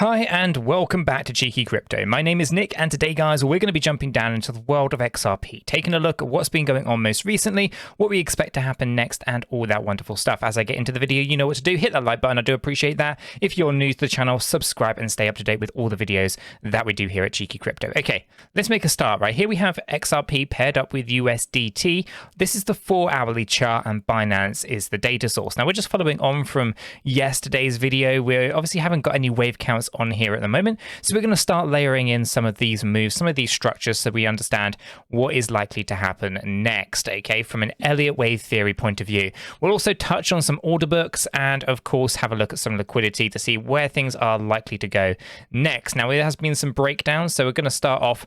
Hi and welcome back to Cheeky Crypto. My name is Nick and today guys we're going to be jumping down into the world of XRP, taking a look at what's been going on most recently, what we expect to happen next and all that wonderful stuff. As I get into the video, you know what to do, hit that like button, I do appreciate that. If you're new to the channel, subscribe and stay up to date with all the videos that we do here at Cheeky Crypto. Okay, let's make a start. Right here we have XRP paired up with USDT. This is the 4-hourly chart and Binance is the data source. Now we're just following on from yesterday's video. We obviously haven't got any wave counts on here at the moment, so we're going to start layering in some of these moves, some of these structures, so we understand what is likely to happen next, okay, from an Elliott wave theory point of view. We'll also touch on some order books and of course have a look at some liquidity to see where things are likely to go next. Now there has been some breakdowns, so we're going to start off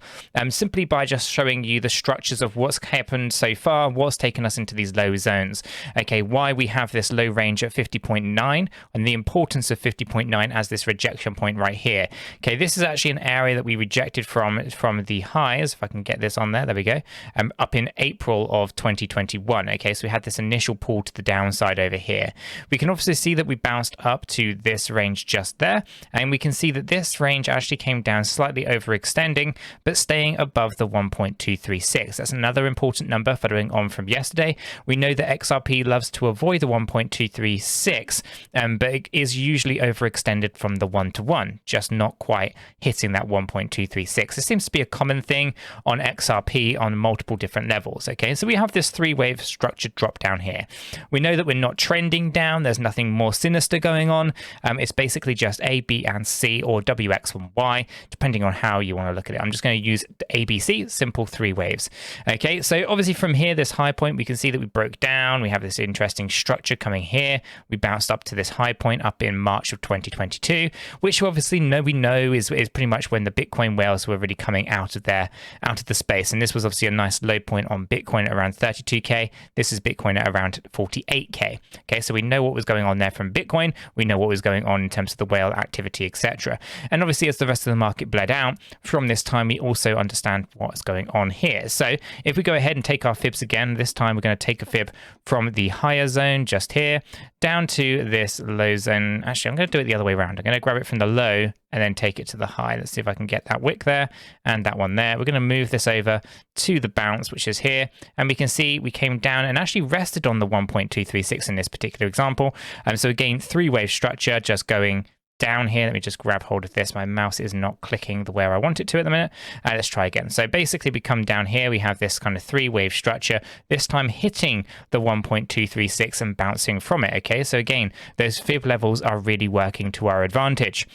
simply by just showing you the structures of what's happened so far, what's taken us into these low zones, okay, why we have this low range at 50.9 and the importance of 50.9 as this rejection point right here. Okay, this is actually an area that we rejected from the highs, if I can get this on there we go, up in April of 2021. Okay, so we had this initial pull to the downside over here. We can obviously see that we bounced up to this range just there, and we can see that this range actually came down slightly overextending, but staying above the 1.236. That's another important number following on from yesterday. We know that XRP loves to avoid the 1.236, but it is usually overextended from the 1-to-1, just not quite hitting that 1.236. This seems to be a common thing on XRP on multiple different levels. Okay, so we have this three-wave structured drop down here. We know that we're not trending down. There's nothing more sinister going on. It's basically just A, B, and C, or W, X, and Y, depending on how you want to look at it. I'm just going to use ABC, simple three waves. Okay, so obviously from here, this high point, we can see that we broke down. We have this interesting structure coming here. We bounced up to this high point up in March of 2022, which obviously we know is pretty much when the Bitcoin whales were really coming out of the space. And this was obviously a nice low point on Bitcoin at around 32k. This is Bitcoin at around 48k. Okay, so we know what was going on there from Bitcoin. We know what was going on in terms of the whale activity, etc. And obviously, as the rest of the market bled out from this time, we also understand what's going on here. So if we go ahead and take our fibs again, this time we're going to take a fib from the higher zone just here down to this low zone. Actually, I'm going to do it the other way around. I'm going to grab it from the low and then take it to the high. Let's see if I can get that wick there and that one there. We're going to move this over to the bounce, which is here. And we can see we came down and actually rested on the 1.236 in this particular example. So again, three-wave structure just going down here. Let me just grab hold of this. My mouse is not clicking the way I want it to at the minute. Let's try again. So basically we come down here, we have this kind of three-wave structure, this time hitting the 1.236 and bouncing from it. Okay, so again, those fib levels are really working to our advantage.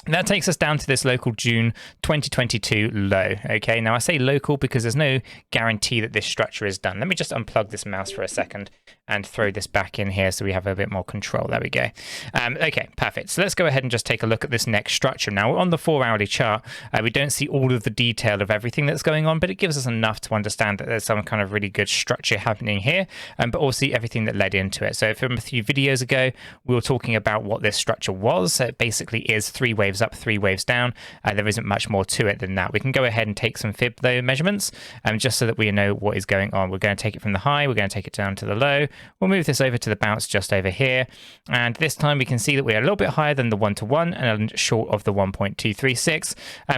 That takes us down to this local June 2022 low. Okay, now I say local because there's no guarantee that this structure is done. Let me just unplug this mouse for a second and throw this back in here so we have a bit more control. There we go. Okay, perfect. So let's go ahead and just take a look at this next structure. Now, on the 4-hourly chart, we don't see all of the detail of everything that's going on, but it gives us enough to understand that there's some kind of really good structure happening here, but also everything that led into it. So from a few videos ago, we were talking about what this structure was. So it basically is three waves up, three waves down. There isn't much more to it than that. We can go ahead and take some fib though measurements just so that we know what is going on. We're going to take it from the high, we're going to take it down to the low. We'll move this over to the bounce just over here, and this time we can see that we're a little bit higher than the 1-to-1 and short of the 1.236.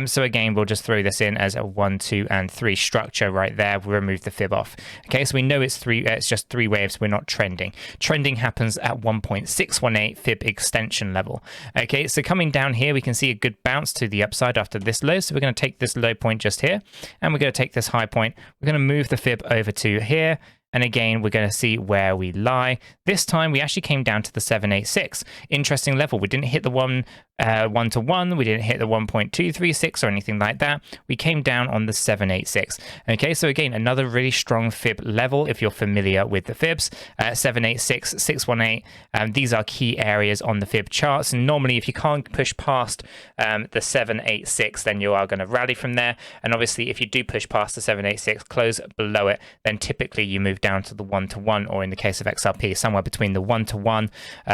So again, we'll just throw this in as a 1, 2, and 3 structure right there. We'll remove the fib off. Okay, so we know it's just three waves. We're not trending. Trending happens at 1.618 fib extension level. Okay, so coming down here, we can see a good bounce to the upside after this low. So we're going to take this low point just here, and we're going to take this high point. We're going to move the fib over to here. And again, we're going to see where we lie. This time, we actually came down to the 786. Interesting level. We didn't hit the 1-to-1. We didn't hit the 1.236 or anything like that. We came down on the 786. Okay, so again, another really strong fib level if you're familiar with the fibs. 786, 618. These are key areas on the fib charts. And normally, if you can't push past the 786, then you are going to rally from there. And obviously, if you do push past the 786, close below it, then typically you move move down to the 1-to-1, or in the case of XRP, somewhere between the 1-to-1,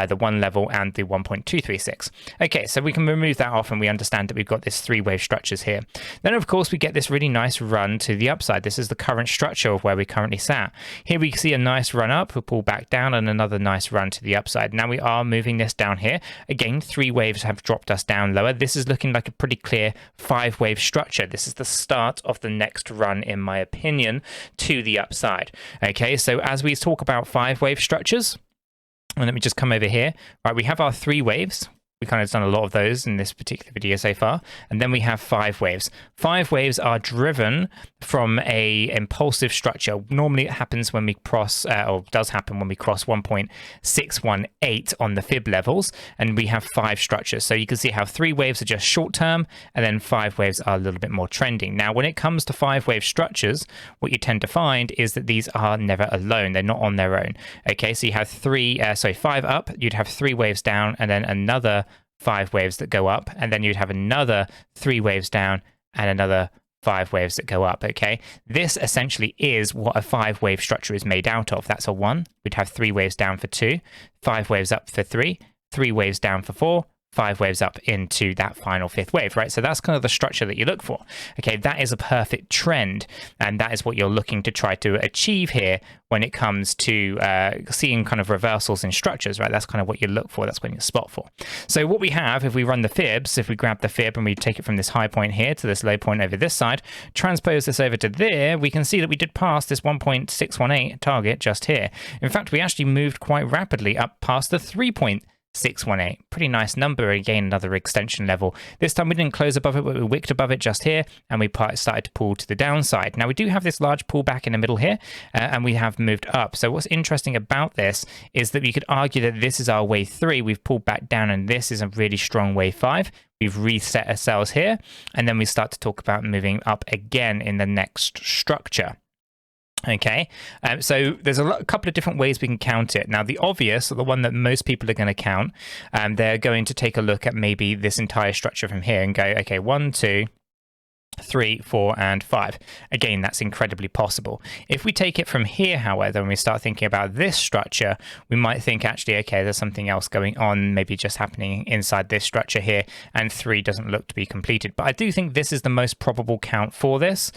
the 1 level, and the 1.236. Okay, so we can remove that off and we understand that we've got this 3-wave structures here. Then, of course, we get this really nice run to the upside. This is the current structure of where we currently sat. Here we see a nice run up, we'll pull back down, and another nice run to the upside. Now we are moving this down here. Again, 3 waves have dropped us down lower. This is looking like a pretty clear 5-wave structure. This is the start of the next run, in my opinion, to the upside. Okay, so as we talk about 5-wave structures, and let me just come over here. Right, we have our 3 waves. We kind of done a lot of those in this particular video so far. And then we have 5 waves. 5 waves are driven from a impulsive structure. Normally it happens when we cross, or does happen when we cross 1.618 on the fib levels, and we have 5 structures. So you can see how 3 waves are just short term, and then 5 waves are a little bit more trending. Now, when it comes to 5-wave structures, what you tend to find is that these are never alone. They're not on their own. Okay, so you have 5 up, you'd have 3 waves down, and then another 5 waves that go up, and then you'd have another 3 waves down and another 5 waves that go up. Okay, this essentially is what a 5-wave structure is made out of. That's a 1. We'd have 3 waves down for 2, 5 waves up for 3, 3 waves down for 4, 5 waves up into that final 5th wave, right? So that's kind of the structure that you look for. Okay, that is a perfect trend, and that is what you're looking to try to achieve here when it comes to seeing kind of reversals in structures, right? That's kind of what you look for. That's what you spot for. So what we have, if we run the fibs, if we grab the fib and we take it from this high point here to this low point over this side, transpose this over to there, we can see that we did pass this 1.618 target just here. In fact, we actually moved quite rapidly up past the 3.618. Pretty nice number. Again, another extension level. This time we didn't close above it, but we wicked above it just here, and we started to pull to the downside. Now we do have this large pullback in the middle here, and we have moved up. So what's interesting about this is that we could argue that this is our wave 3. We've pulled back down, and this is a really strong wave 5. We've reset ourselves here, and then we start to talk about moving up again in the next structure. Okay, so there's a couple of different ways we can count it. Now, the obvious, or the one that most people are going to count, they're going to take a look at maybe this entire structure from here and go, okay, 1, 2, 3, 4, and 5. Again, that's incredibly possible. If we take it from here, however, when we start thinking about this structure, we might think, actually, okay, there's something else going on, maybe just happening inside this structure here, and 3 doesn't look to be completed. But I do think this is the most probable count for this,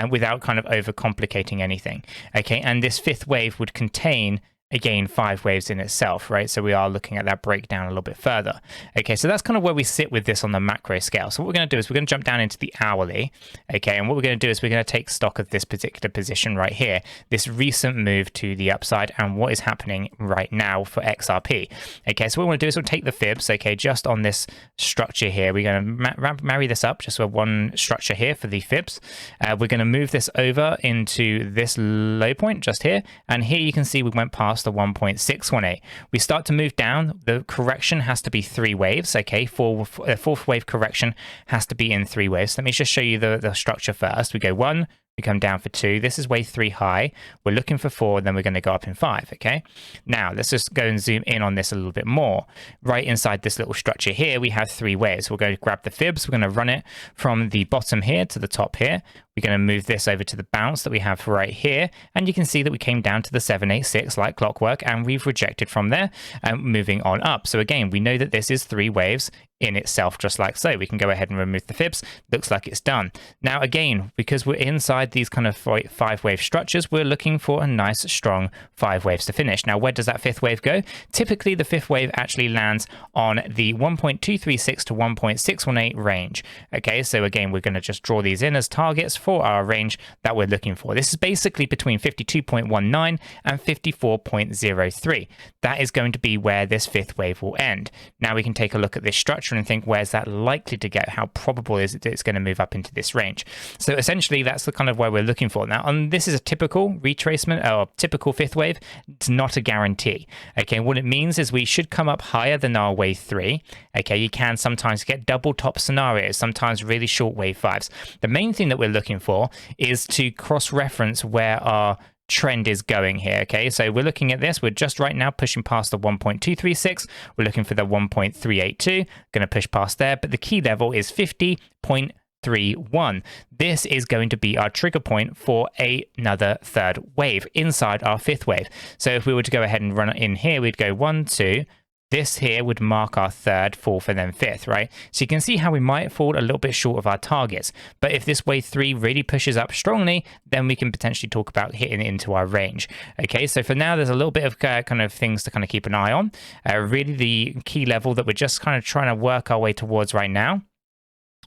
without kind of overcomplicating anything. Okay, and this 5th wave would contain, again, 5 waves in itself, right? So we are looking at that breakdown a little bit further. Okay, so that's kind of where we sit with this on the macro scale. So what we're going to do is we're going to jump down into the hourly, okay? And what we're going to do is we're going to take stock of this particular position right here, this recent move to the upside, and what is happening right now for XRP. Okay, so what we want to do is we'll take the fibs, okay, just on this structure here. We're going to marry this up just with one structure here for the fibs. We're going to move this over into this low point just here, and here you can see we went past the 1.618. We start to move down. The correction has to be 3 waves. Okay, 4th wave correction has to be in 3 waves. Let me just show you the structure first. We go 1, we come down for 2. This is wave 3 high. We're looking for 4, then we're going to go up in 5. Okay, now let's just go and zoom in on this a little bit more. Right inside this little structure here, we have 3 waves. We're going to grab the fibs. We're going to run it from the bottom here to the top here. We're going to move this over to the bounce that we have right here, and you can see that we came down to the 786 like clockwork, and we've rejected from there, moving on up. So again, we know that this is 3 waves in itself, just like so. We can go ahead and remove the fibs. Looks like it's done. Now again, because we're inside these kind of 5-wave structures, we're looking for a nice strong 5 waves to finish. Now, where does that 5th wave go? Typically, the 5th wave actually lands on the 1.236 to 1.618 range. Okay, so again, we're going to just draw these in as targets for our range that we're looking for. This is basically between 52.19 and 54.03. That is going to be where this 5th wave will end. Now we can take a look at this structure and think, where's that likely to go? How probable is it that it's going to move up into this range? So essentially, that's the kind of where we're looking for. Now, this is a typical retracement or typical 5th wave. It's not a guarantee. Okay, what it means is we should come up higher than our wave 3. Okay, you can sometimes get double top scenarios, sometimes really short wave 5s. The main thing that we're looking for is to cross-reference where our trend is going here. Okay, so we're looking at this. We're just right now pushing past the 1.236. We're looking for the 1.382. Going to push past there, but the key level is 50.3. 0.31. This is going to be our trigger point for another third wave inside our fifth wave. So if we were to go ahead and run it in here, we'd go 1, 2. This here would mark our third, fourth, and then fifth, right? So you can see how we might fall a little bit short of our targets. But if this wave 3 really pushes up strongly, then we can potentially talk about hitting into our range. Okay, so for now, there's a little bit of kind of things to kind of keep an eye on. Really, the key level that we're just kind of trying to work our way towards right now,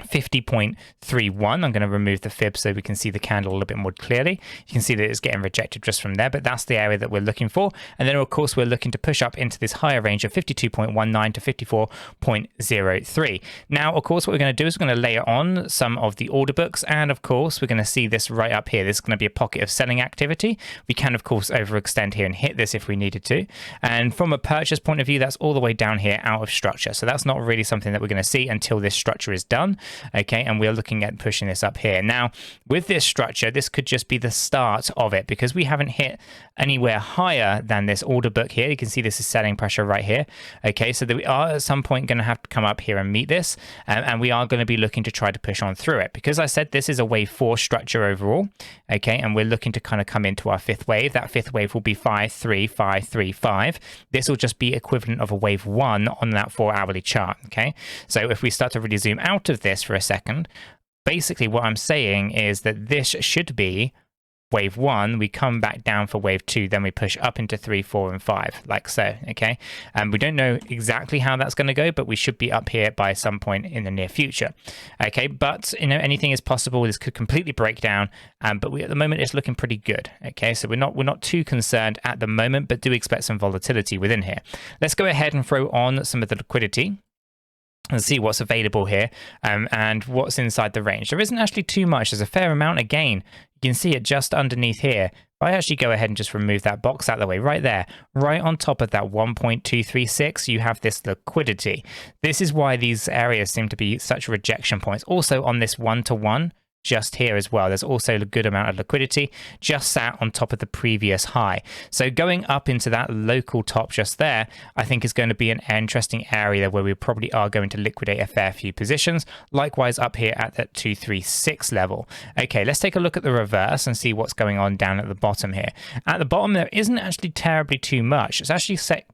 50.31. I'm going to remove the fib so we can see the candle a little bit more clearly. You can see that it's getting rejected just from there, but that's the area that we're looking for. And then, of course, we're looking to push up into this higher range of 52.19 to 54.03. Now, of course, what we're going to do is we're going to layer on some of the order books. And, of course, we're going to see this right up here. This is going to be a pocket of selling activity. We can, of course, overextend here and hit this if we needed to. And from a purchase point of view, that's all the way down here out of structure. So that's not really something that we're going to see until this structure is done. Okay, and we're looking at pushing this up here. Now, with this structure, this could just be the start of it because we haven't hit anywhere higher than this order book here. You can see this is selling pressure right here. Okay, so that we are at some point going to have to come up here and meet this, and we are going to be looking to try to push on through it. Because I said this is a wave 4 structure overall, okay, and we're looking to kind of come into our fifth wave. That fifth wave will be 5, 3, 5, 3, 5. This will just be equivalent of a wave 1 on that 4-hourly chart, okay? So if we start to really zoom out of this for a second, basically what I'm saying is that this should be wave 1, we come back down for wave 2, then we push up into 3, 4, and 5, like so, okay? And we don't know exactly how that's going to go, but we should be up here by some point in the near future, okay? But, you know, anything is possible. This could completely break down, but at the moment, it's looking pretty good, okay? So we're not too concerned at the moment, but do expect some volatility within here. Let's go ahead and throw on some of the liquidity and see what's available here and what's inside the range. There isn't actually too much. There's a fair amount. Again, you can see it just underneath here. If I actually go ahead and just remove that box out of the way, right there, right on top of that 1.236, you have this liquidity. This is why these areas seem to be such rejection points. Also on this 1-to-1, just here as well, there's also a good amount of liquidity just sat on top of the previous high. So going up into that local top just there, I think is going to be an interesting area where we probably are going to liquidate a fair few positions. Likewise up here at that 236 level. Okay, let's take a look at the reverse and see what's going on down at the bottom here. At the bottom, there isn't actually terribly too much. It's actually sat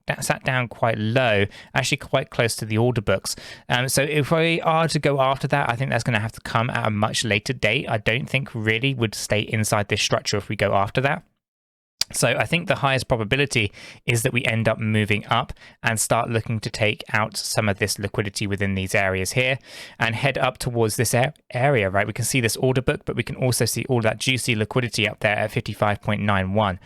down quite low, actually quite close to the order books. So if we are to go after that, I think that's going to have to come at a much later date. I don't think really would stay inside this structure if we go after that. So I think the highest probability is that we end up moving up and start looking to take out some of this liquidity within these areas here and head up towards this area, right? We can see this order book, but we can also see all that juicy liquidity up there at 55.91.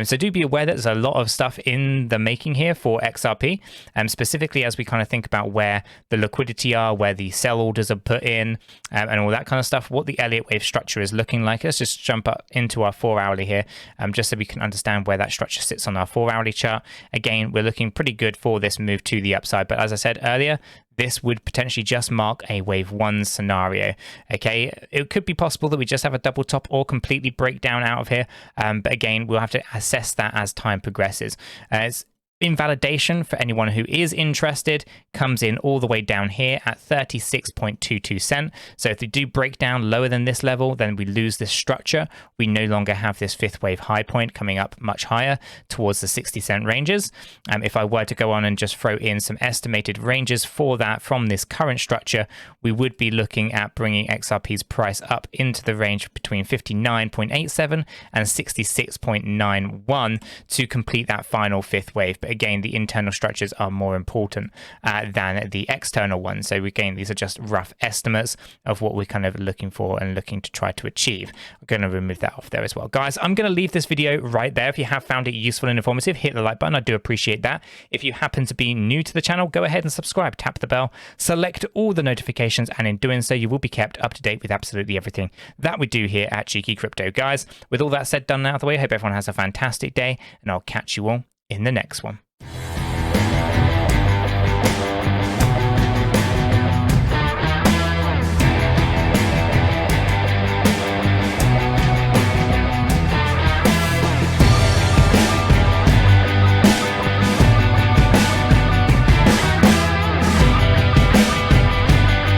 So do be aware that there's a lot of stuff in the making here for XRP, specifically as we kind of think about where the liquidity are, where the sell orders are put in, and all that kind of stuff, what the Elliott wave structure is looking like. Let's just jump up into our 4-hourly here, just so we can understand where that structure sits on our 4-hourly chart. Again, we're looking pretty good for this move to the upside, but as I said earlier, this would potentially just mark a wave 1 scenario. Okay, it could be possible that we just have a double top or completely break down out of here, but again, we'll have to assess that as time progresses. It's invalidation for anyone who is interested comes in all the way down here at 36.22 cent. So if we do break down lower than this level, then we lose this structure. We no longer have this fifth wave high point coming up much higher towards the 60 cent ranges. If I were to go on and just throw in some estimated ranges for that from this current structure, we would be looking at bringing XRP's price up into the range between 59.87 and 66.91 to complete that final fifth wave. But again, the internal structures are more important than the external ones. So again, these are just rough estimates of what we're kind of looking for and looking to try to achieve. I'm going to remove that off there as well. Guys, I'm going to leave this video right there. If you have found it useful and informative, hit the like button. I do appreciate that. If you happen to be new to the channel, go ahead and subscribe, tap the bell, select all the notifications, and in doing so, you will be kept up to date with absolutely everything that we do here at Cheeky Crypto. Guys, with all that said, done out of the way, I hope everyone has a fantastic day, and I'll catch you all in the next one.